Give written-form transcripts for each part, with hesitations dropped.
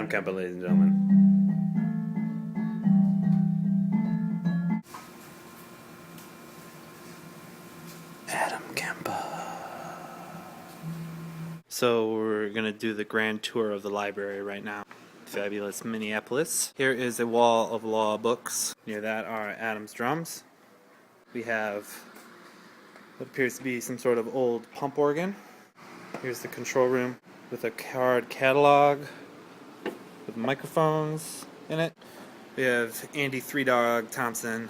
Adam Kemper, ladies and gentlemen. Adam Kemper. So we're going to do the grand tour of the library right now. Fabulous Minneapolis. Here is a wall of law books. Near that are Adam's drums. We have what appears to be some sort of old pump organ. Here's the control room with a card catalog with microphones in it. We have Andy Three Dog Thompson.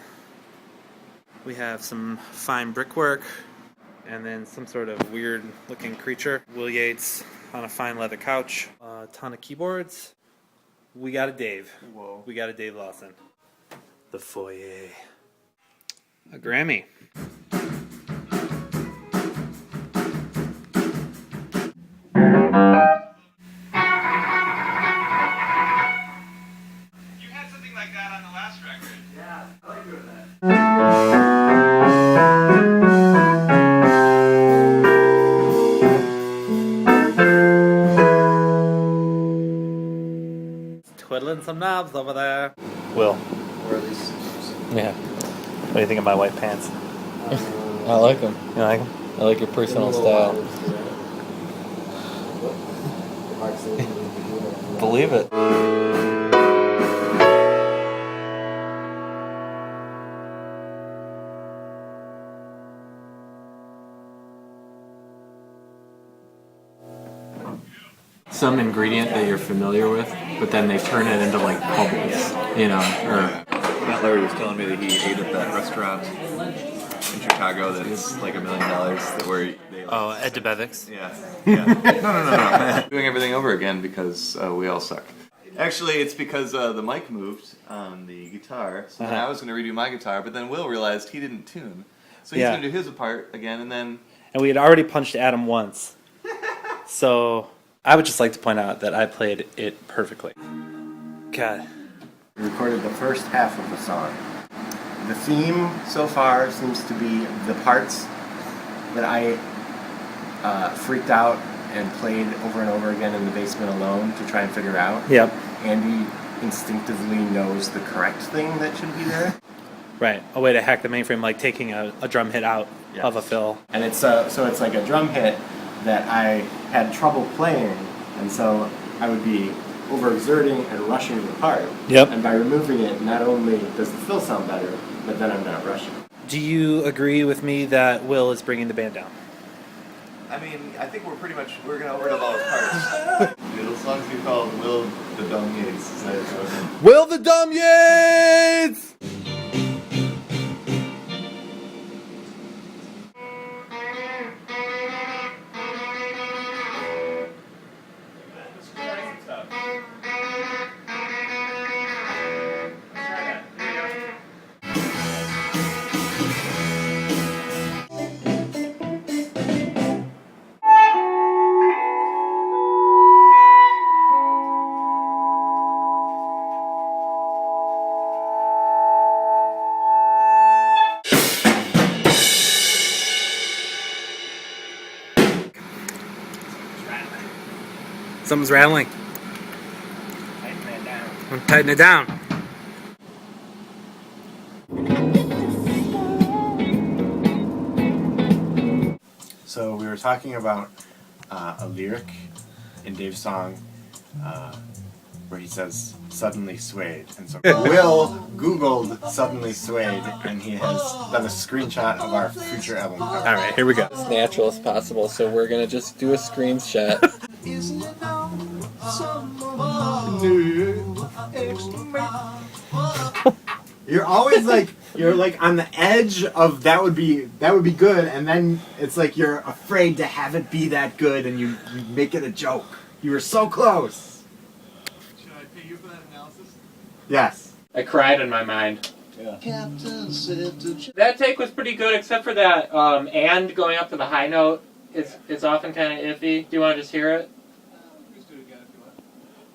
We have some fine brickwork and then some sort of weird looking creature. Will Yates on a fine leather couch. A ton of keyboards. We got a Dave. Whoa. We got a Dave Lawson. The foyer. A Grammy. Like that on the last record. Yeah, I like doing that. Twiddling some knobs over there. Will. Or at least. Yeah. What do you think of my white pants? I like them. You like them? I like your personal style. Believe it. Some ingredient that you're familiar with, but then they turn it into like bubbles, you know, or... Matt Larry was telling me that he ate at that restaurant in Chicago that is like $1 million that where they... Oh, Ed DeBevick's. Yeah. No. Doing everything over again because we all suck. Actually, it's because the mic moved on the guitar, so then I was going to redo my guitar, but then Will realized he didn't tune. So he's going to do his part again, and then... And we had already punched Adam once. So I would just like to point out that I played it perfectly. God. We recorded the first half of the song. The theme so far seems to be the parts that I freaked out and played over and over again in the basement alone to try and figure out. Yep. Andy instinctively knows the correct thing that should be there. Right. A way to hack the mainframe, like taking a drum hit out of a fill. And it's so it's like a drum hit that I had trouble playing, and so I would be overexerting and rushing the part. Yep. And by removing it, not only does the fill sound better, but then I'm not rushing. Do you agree with me that Will is bringing the band down? I mean, I think we're going to overdub all his parts. The song's going to be called Will the Dumb Yates. Is that it? Will the Dumb Yates! Something's rattling. I'm tightening it down. So we were talking about a lyric in Dave's song where he says "suddenly swayed," and so Will Googled "suddenly swayed," and he has done a screenshot of our future album cover. All right, here we go. As natural as possible, so we're gonna just do a screenshot. You're always like on the edge of that would be good, and then it's like you're afraid to have it be that good, and you make it a joke. You were so close. Should I pay you for that analysis? Yes. I cried in my mind. Yeah. That take was pretty good, except for that and going up to the high note is often kind of iffy. Do you want to just hear it? Just do it again if you want.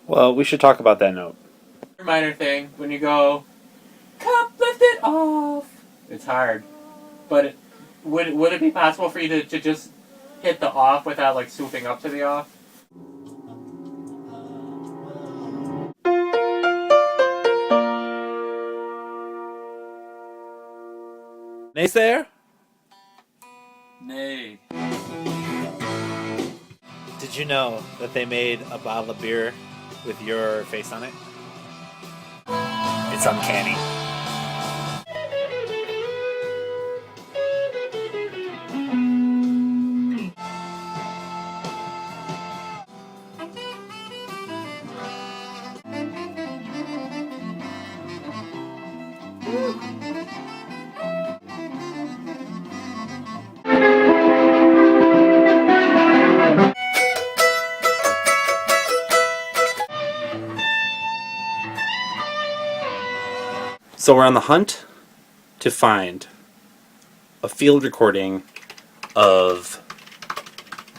Well, we should talk about that note. Minor thing, when you go, cup lift it off. It's hard. But would it be possible for you to just hit the off without like swooping up to the off? Naysayer? Nay. Did you know that they made a bottle of beer with your face on it? It's uncanny. So we're on the hunt to find a field recording of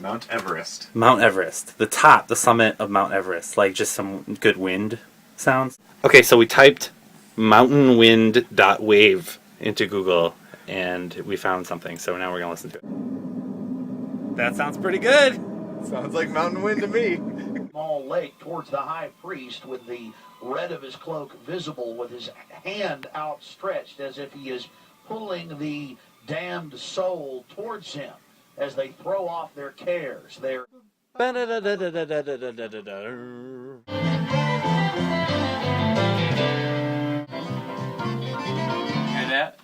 Mount Everest. Mount Everest. The summit of Mount Everest. Like just some good wind sounds. Okay, so we typed mountainwind.wave into Google and we found something. So now we're going to listen to it. That sounds pretty good. Sounds like mountain wind to me. Small lake towards the high priest with the red of his cloak visible with his hand outstretched as if he is pulling the damned soul towards him as they throw off their cares. Hear that?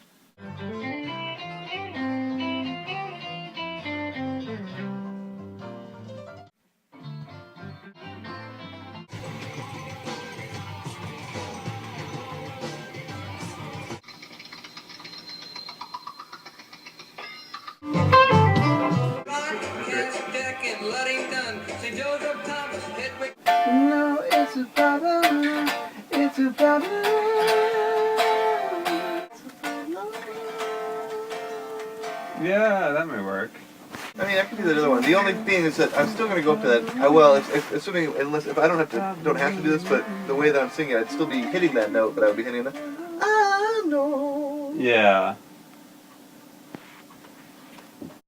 Yeah, that may work. I mean, I could do that other one. The only thing is that I'm still going to go up to that. I will, assuming if I don't have to do this, but the way that I'm singing, I'd still be hitting that note, but I would be hitting the. I know. Yeah.